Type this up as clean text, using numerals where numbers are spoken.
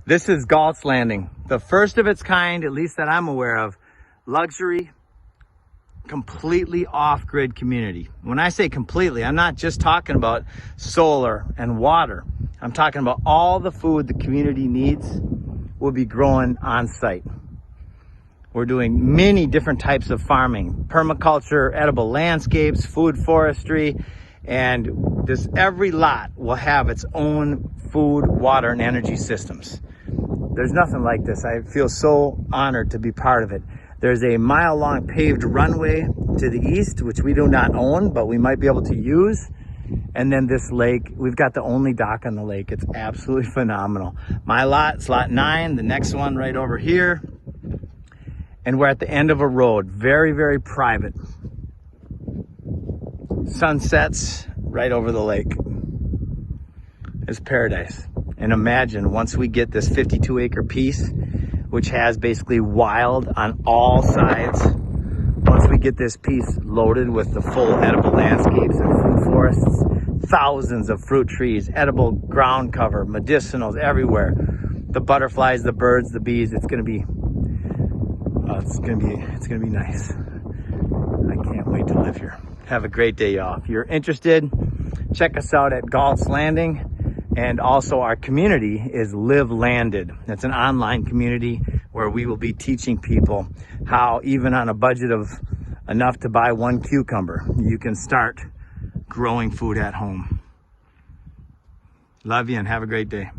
This is Galt's Landing, the first of its kind, at least that I'm aware of, luxury, completely off-grid community. When I say completely, I'm not just talking about solar and water. I'm talking about all the food the community needs will be growing on site. We're doing many different types of farming, permaculture, edible landscapes, food forestry, and every lot will have its own food, water, and energy systems. There's nothing like this. I feel so honored to be part of it. There's a mile-long paved runway to the east, which we do not own, but we might be able to use. And then this lake, we've got the only dock on the lake. It's absolutely phenomenal. My lot, it's lot 9, the next one right over here. And we're at the end of a road, very, very private. Sunsets right over the lake. It's paradise. And imagine once we get this 52-acre piece, which has basically wild on all sides, once we get this piece loaded with the full edible landscapes and food forests, thousands of fruit trees, edible ground cover, medicinals everywhere, the butterflies, the birds, the bees, it's gonna be nice. I can't wait to live here. Have a great day, y'all. If you're interested, check us out at Galt's Landing. And also our community is Live Landed. It's an online community where we will be teaching people how, even on a budget of enough to buy one cucumber, you can start growing food at home. Love you and have a great day.